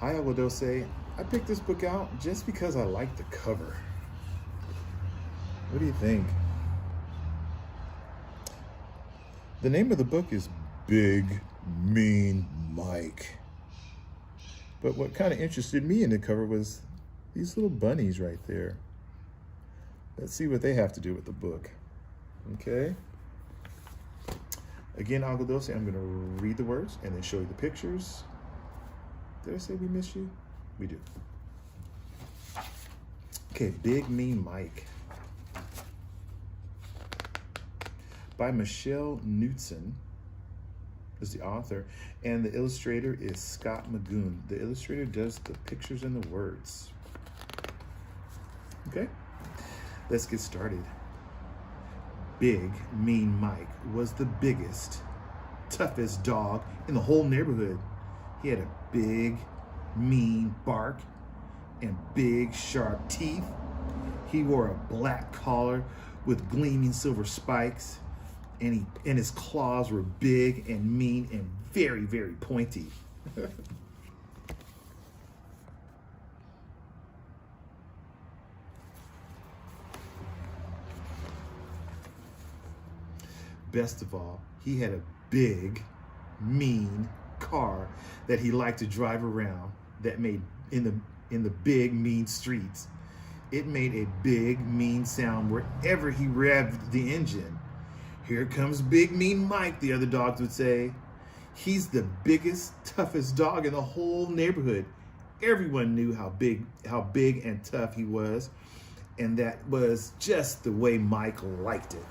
Hi, Aguadose. I picked this book out just because I like the cover. What do you think? The name of the book is Big Mean Mike. But what kind of interested me in the cover was these little bunnies right there. Let's see what they have to do with the book. Okay. Again, Aguadose, I'm going to read the words and then show you the pictures. Did I say we miss you? We do. Okay, Big Mean Mike. By Michelle Knudsen is the author, and the illustrator is Scott Magoon. The illustrator does the pictures and the words. Okay, let's get started. Big Mean Mike was the biggest, toughest dog in the whole neighborhood. He had a big, mean bark and big, sharp teeth. He wore a black collar with gleaming silver spikes, and his claws were big and mean and very, very pointy. Best of all, he had a big, mean car that he liked to drive around that made in the big, mean streets. It made a big, mean sound wherever he revved the engine. Here comes Big Mean Mike, the other dogs would say. He's the biggest, toughest dog in the whole neighborhood. Everyone knew how big and tough he was, and that was just the way Mike liked it.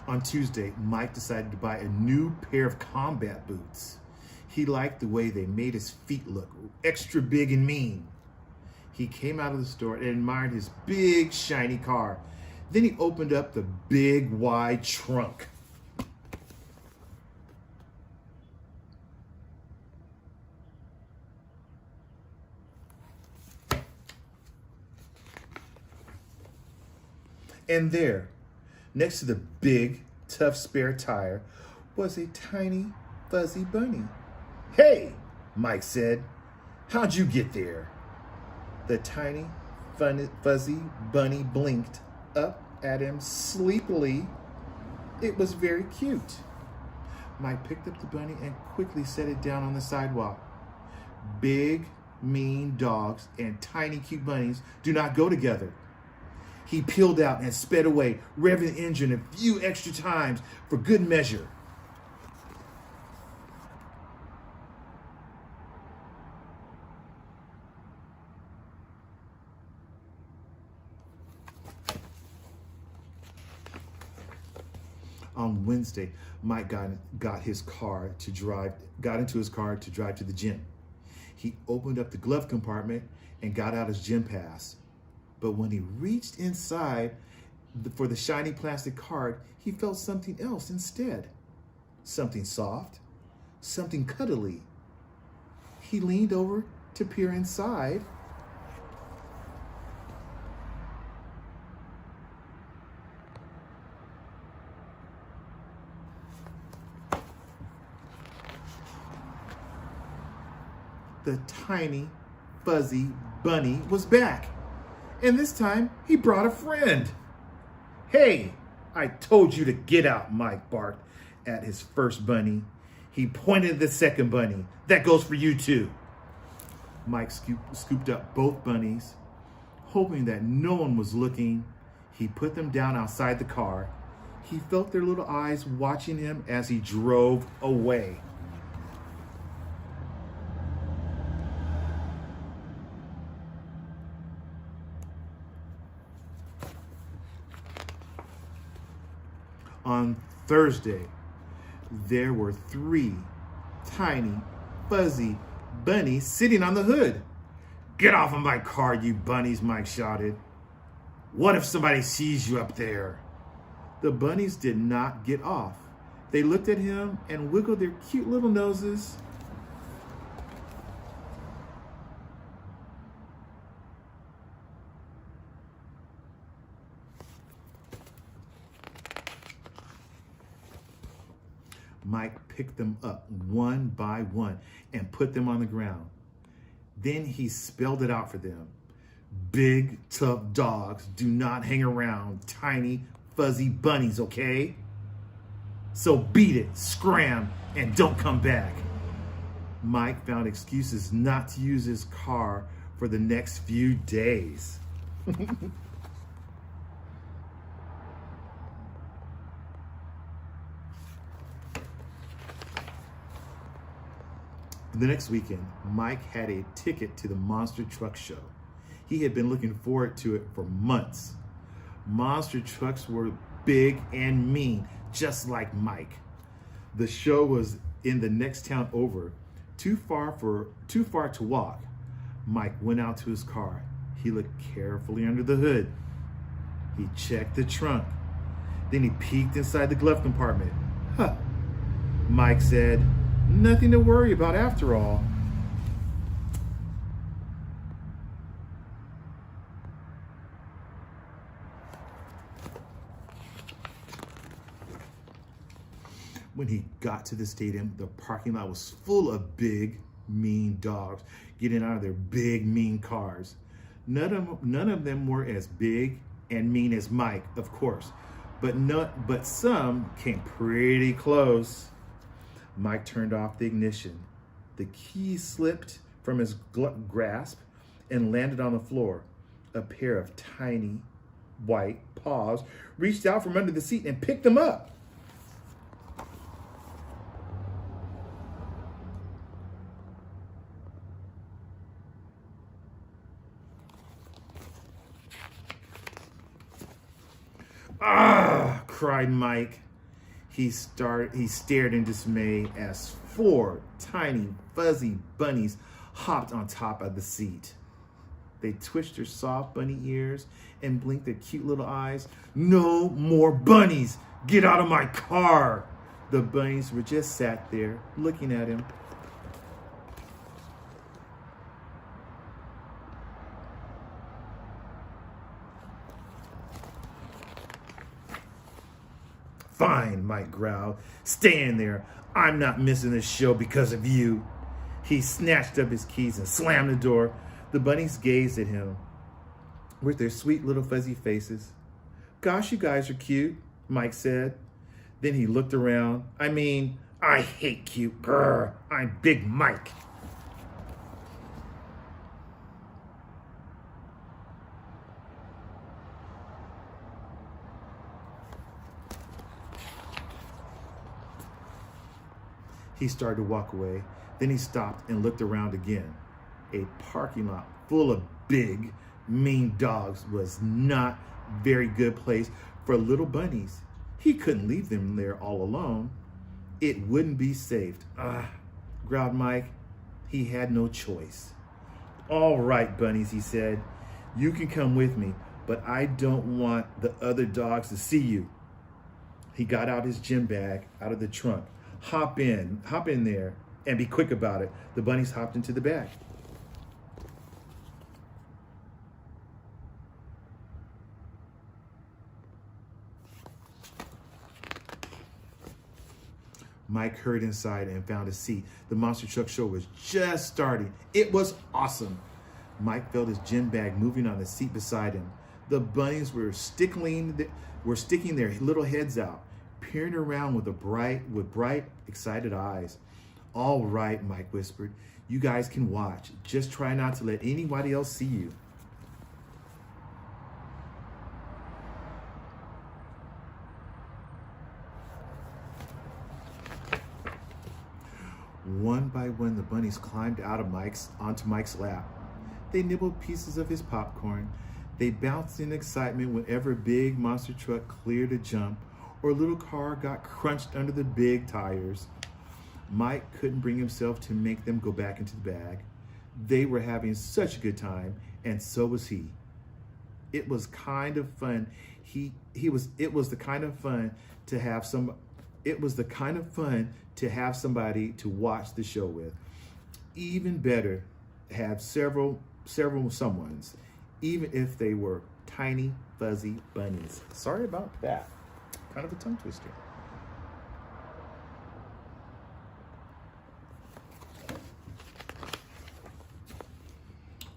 On Tuesday, Mike decided to buy a new pair of combat boots. He liked the way they made his feet look extra big and mean. He came out of the store and admired his big, shiny car. Then he opened up the big, wide trunk. And there, next to the big, tough spare tire, was a tiny, fuzzy bunny. "Hey," Mike said, "how'd you get there?" The tiny, fuzzy bunny blinked up at him sleepily. It was very cute. Mike picked up the bunny and quickly set it down on the sidewalk. Big, mean dogs and tiny, cute bunnies do not go together. He peeled out and sped away, revving the engine a few extra times for good measure. On Wednesday, Mike got into his car to drive to the gym. He opened up the glove compartment and got out his gym pass. But when he reached inside for the shiny plastic card, he felt something else instead. Something soft, something cuddly. He leaned over to peer inside. The tiny, fuzzy bunny was back. And this time, he brought a friend. "Hey, I told you to get out," Mike barked at his first bunny. He pointed at the second bunny. "That goes for you too." Mike scooped up both bunnies. Hoping that no one was looking, he put them down outside the car. He felt their little eyes watching him as he drove away. On Thursday, there were 3 tiny, fuzzy bunnies sitting on the hood. "Get off of my car, you bunnies," Mike shouted. "What if somebody sees you up there?" The bunnies did not get off. They looked at him and wiggled their cute little noses. Mike picked them up one by one and put them on the ground. Then he spelled it out for them. Big, tough dogs do not hang around tiny, fuzzy bunnies, okay? So beat it, scram, and don't come back. Mike found excuses not to use his car for the next few days. The next weekend, Mike had a ticket to the monster truck show. He had been looking forward to it for months. Monster trucks were big and mean, just like Mike. The show was in the next town over, too far to walk. Mike went out to his car. He looked carefully under the hood. He checked the trunk. Then he peeked inside the glove compartment. Huh, Mike said. Nothing to worry about after all. When he got to the stadium, the parking lot was full of big, mean dogs getting out of their big, mean cars. None of them were as big and mean as Mike, of course, but some came pretty close. Mike turned off the ignition. The key slipped from his grasp and landed on the floor. A pair of tiny white paws reached out from under the seat and picked him up. Ah! Cried Mike. He stared in dismay as 4 tiny, fuzzy bunnies hopped on top of the seat. They twitched their soft bunny ears and blinked their cute little eyes. No more bunnies! Get out of my car! The bunnies were just sat there looking at him. Fine, Mike growled. Stay in there. I'm not missing this show because of you. He snatched up his keys and slammed the door. The bunnies gazed at him with their sweet little fuzzy faces. Gosh, you guys are cute, Mike said. Then he looked around. I hate cute. Grr, I'm Big Mike. He started to walk away. Then he stopped and looked around again. A parking lot full of big, mean dogs was not a very good place for little bunnies. He couldn't leave them there all alone. It wouldn't be safe. Growled Mike. He had no choice. All right, bunnies, he said. You can come with me, but I don't want the other dogs to see you. He got out his gym bag out of the trunk. Hop in there, and be quick about it. The bunnies hopped into the bag. Mike hurried inside and found a seat. The monster truck show was just starting. It was awesome. Mike felt his gym bag moving on the seat beside him. The bunnies were sticking their little heads out, peering around with bright, excited eyes. All right, Mike whispered. You guys can watch. Just try not to let anybody else see you. One by one, the bunnies climbed out of onto Mike's lap. They nibbled pieces of his popcorn. They bounced in excitement whenever a big monster truck cleared a jump or a little car got crunched under the big tires. Mike couldn't bring himself to make them go back into the bag. They were having such a good time, and so was he. It was kind of fun. It was the kind of fun to have somebody to watch the show with. Even better, have several someones, even if they were tiny, fuzzy bunnies. Sorry about that. Kind of a tongue twister.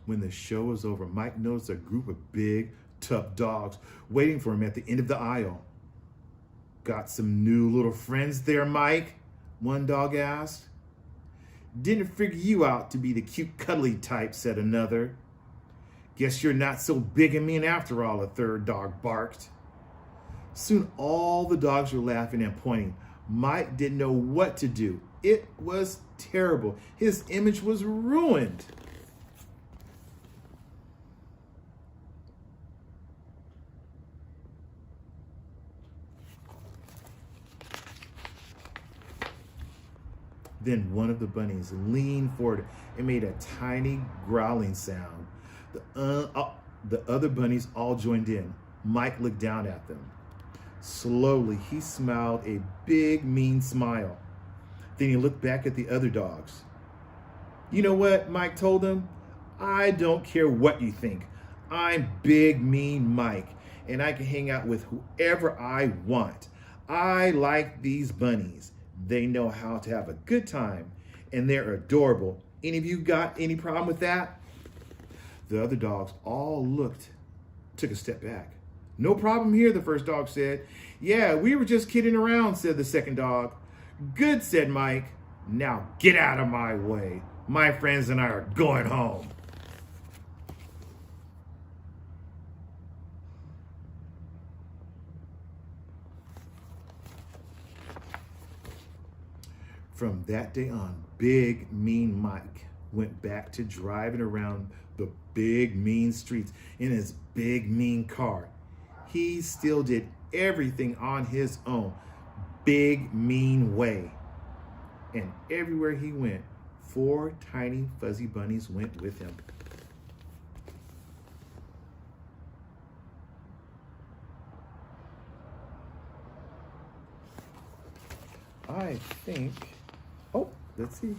When the show was over, Mike noticed a group of big, tough dogs waiting for him at the end of the aisle. Got some new little friends there, Mike? One dog asked. Didn't figure you out to be the cute, cuddly type, said another. Guess you're not so big and mean after all, a third dog barked. Soon all the dogs were laughing and pointing. Mike didn't know what to do. It was terrible. His image was ruined. Then one of the bunnies leaned forward and made a tiny growling sound. The other bunnies all joined in. Mike looked down at them. Slowly, he smiled a big, mean smile. Then he looked back at the other dogs. You know what, Mike told them? I don't care what you think. I'm Big Mean Mike, and I can hang out with whoever I want. I like these bunnies. They know how to have a good time, and they're adorable. Any of you got any problem with that? The other dogs all took a step back. No problem here, the first dog said. Yeah, we were just kidding around, said the second dog. Good, said Mike. Now get out of my way. My friends and I are going home. From that day on, Big Mean Mike went back to driving around the big mean streets in his big mean car. He still did everything on his own, big mean way. And everywhere he went, 4 tiny fuzzy bunnies went with him. I think, oh, let's see.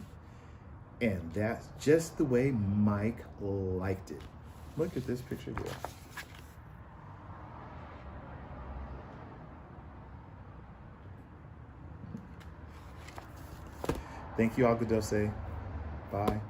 And that's just the way Mike liked it. Look at this picture here. Thank you, Agudose. Bye.